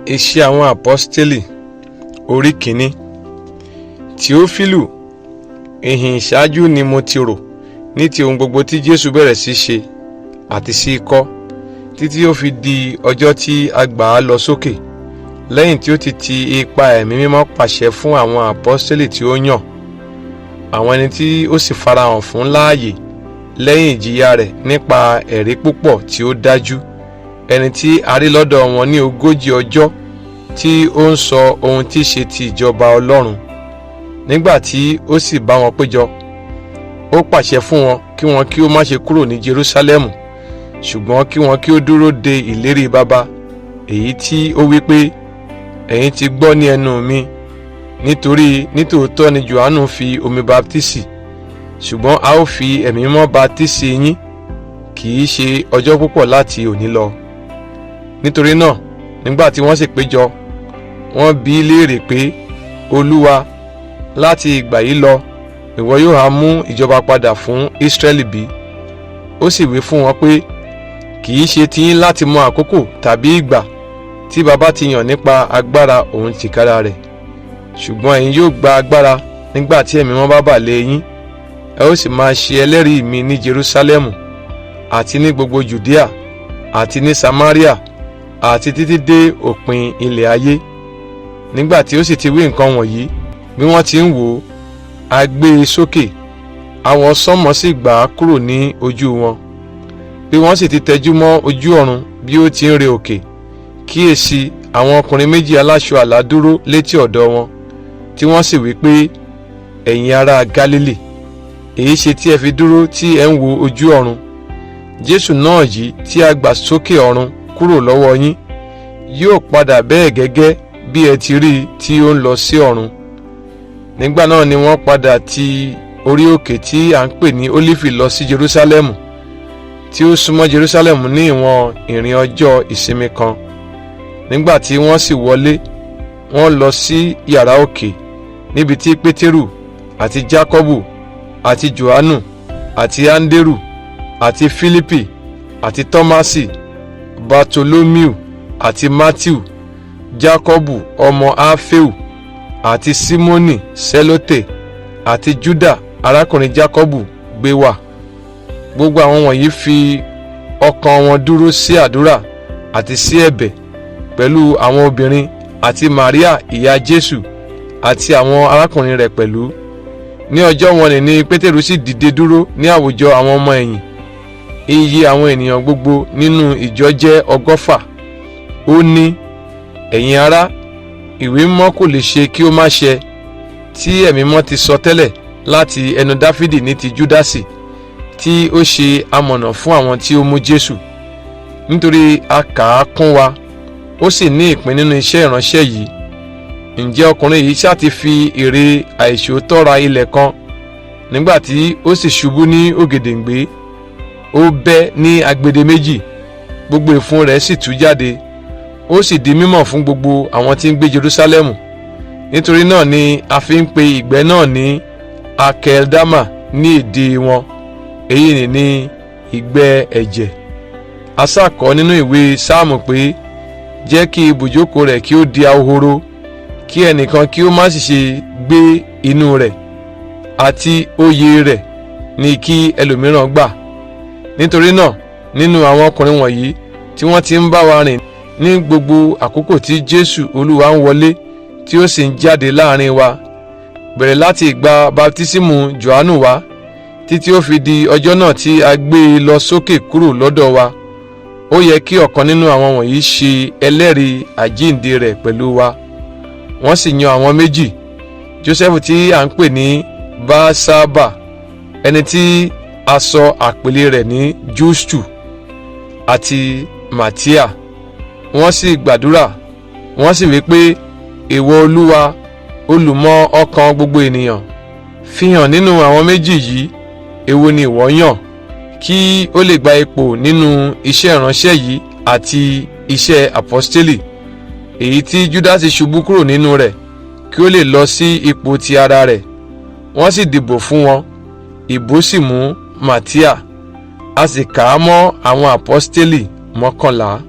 Iṣẹ́ àwọn Àpọ́stélì orí kìíní. Tíófílù, ìhìn ìṣáájú ni mo ti rò ní ti ohun gbogbo tí Jésù bẹ̀rẹ̀ sí ṣe àti sí kọ́, títí ó fi di ọjọ́ tí a gbà á lọ sókè, lẹ́yìn tí ó ti ipa ẹ̀mí mímọ́ pàṣẹ fún àwọn àpọ́stélì tí ó yàn, àwọn ẹni tí ó sì farahàn fún láàyè lẹ́yìn ìjìyà rẹ̀ nípa ẹ̀rí púpọ̀ tí ó dájú, ẹni tí a rí lọ́dọ̀ wọn ní 40 ọjọ́ tí ó ń sọ ohun tí ṣe ti ìjọba Ọlọ́run. Nígbà tí ó sì bá wọn péjọ, ó pàṣẹ fún wọn kí ó má ṣe kúrò ní Jerúsálẹ́mù, ṣùgbọ́n kí wọn kí ó dúró de ìlérí Baba, èyí tí ó wí pé, ẹ̀yin ti gbọ́ ní ẹnu mi, nítorí nítòótọ́ ni Jòhánù fi omi baptisi, ṣùgbọ́n a ó fi ẹ̀mí mímọ́ baptisi yín kì í ṣe ọjọ́ púpọ̀ láti òní lọ. Nítorí náà, nígbà tí wọ́n sì péjọ, wọ́n bi í léèrè pé, Olúwa, láti ìgbà yìí lọ, ìwọ yóò ha mú ìjọba padà fún Ísírẹ́lì bí? Ó sì wí fún wọn pé, kì í ṣe tiyín láti mọ àkókò tàbí ìgbà tí Baba ti yàn nípa agbára òun tìkára rẹ̀, ṣùgbọ́n ẹ̀yin yóò gba agbára nígbà tí ẹ̀mí mímọ́ bá bà lé yín, ẹ ó sì máa ṣe ẹlẹ́rìí mi ní Jerúsálẹ́mù àti ní gbogbo Jùdíà àti ní Samaria àti títí dé òpin ilẹ̀ ayé. Nígbà tí ó sì ti wí nǹkan wọ̀nyí, bí wọ́n ti ń wò ó, a gbé e sókè, àwọ̀ sánmọ̀ sì gbà á kúrò ní ojú wọn. Bí wọ́n sì ti tẹjú mọ́ ojú ọ̀run bí ó ti ń re òkè, kíyèsí àwọn ọkùnrin méjì aláṣọ àlà dúró létí ọ̀dọ̀ wọn, tí wọ́n sì wí pé, ẹ̀yin ará Gálílì, èyí ṣe tí ẹ fi dúró tí ẹ ń wo ojú ọ̀run? Jésù náà yìí tí a gbà sókè ọ̀run kúrò lọ́wọ́ yín, yóò padà bẹ́ẹ̀ gẹ́gẹ́ bí ẹ ti rí i tí ó ń lọ sí ọ̀run. Nígbà náà ni wọ́n padà ti orí òkè tí à ń pè ní Ólífì lọ sí Jerúsálẹ́mù, tí ó súnmọ́ Jerúsálẹ́mù ní ìwọ̀n ìrìn ọjọ́ ìsinmi kan. Nígbà tí wọ́n sì wọlé, wọ́n lọ sí yàrá òkè, níbi tí Pétérù àti Jákọ́bù àti Jòhánù àti Áńdérù àti Fílípì àti Tọ́másì, Bartolómíù àti Mátíù, Jákọ́bù ọmọ Áféù àti Símónì Sẹ́lótè àti Júdà arákùnrin Jákọ́bù gbé wà. Gbogbo àwọn wọ̀nyí fi ọkàn wọn dúró sí àdúrà àti sí ẹ̀bẹ̀, pẹ̀lú àwọn obìnrin àti Màríà ìyá Jésù àti àwọn arákùnrin rẹ̀ pẹ̀lú. Ní ọjọ́ wọn ni Pétérù sì dìde dúró ní àwùjọ àwọn ọmọ ẹ̀yìn. Iye àwọn ènìyàn gbogbo nínú ìjọ jẹ́ 100. Ó ní, ẹ̀yin ará, ìwé mímọ́ kò lè ṣe kí ó má ṣẹ, tí ẹ̀mí mímọ́ ti sọ tẹ́lẹ̀ láti ẹnu Dáfídì ní ti Júdásì, tí ó ṣe amọ̀nà fún àwọn tí ó mú Jésù. Nítorí a kà á kún wa, ó sì ní ìpín nínú iṣẹ́ ìránṣẹ́ yìí. Ǹjẹ́ ọkùnrin yìí ṣá ti fi ère àìṣòótọ́ ra ilẹ̀ kan, nígbà tí ó sì ṣubú ní ògèdèǹgbé, ó bẹ́ ní agbede méjì, gbogbo ìfun rẹ̀ sì tú jáde, ó sì di mímọ̀ fún gbogbo àwọn tí ń gbé Jerúsálẹ́mù. Nítorí náà ni a fi ń pe ìgbẹ́ náà ní Akeldama ní èdè wọn, èyí ni ìgbẹ́ ẹ̀jẹ̀. A sà kọ nínú ìwé Sáàmù pé, jẹ́ kí ibùjókòó rẹ̀ kí ó di ahoro, kí ẹnìkan kí ó má sì ṣe gbé inú rẹ̀, àti oyè rẹ̀ ni kí ẹlòmíràn gbà. Nítorí náà, nínú àwọn ọkùnrin wọ̀nyí tí wọ́n ti ń bá wa rìn ní gbogbo àkókò tí Jésù Olúwa ń wọlé tí ó sì ń jáde láàrin wa, bẹ̀rẹ̀ láti ìgbà baptísímù Jòhánù wá, títí ó fi di ọjọ́ náà tí a gbé e lọ sókè kúrò lọ́dọ̀ wa, ó yẹ kí ọ̀kan nínú àwọn wọ̀nyí ṣe ẹlẹ́rìí àjíǹde rẹ̀ pẹ̀lú wa. Wọ́n sì yan àwọn méjì, Jósẹ́fù tí à ń pè ní Básábà, ẹni tí a sọ àpèlé rẹ̀ ní Jústù, àti Màtíà. Wọ́n sì gbàdúrà, wọ́n sì wí pé, ìwọ Olúwa, olùmọ̀ ọkàn gbogbo ènìyàn, fihàn nínú àwọn méjì yìí èwo ni ìwọ yàn, kí ó lè gba ipò nínú iṣẹ́ ìránṣẹ́ yìí àti iṣẹ́ àpọ́stélì, èyí tí Júdásì ṣubú kúrò nínú rẹ̀, kí ó lè lọ sí ipò ti ara rẹ̀. Wọ́n sì dìbò fún wọn, ìbò sì mú Màtíà, a sì kà á mọ́ àwọn àpọ́stélì 11.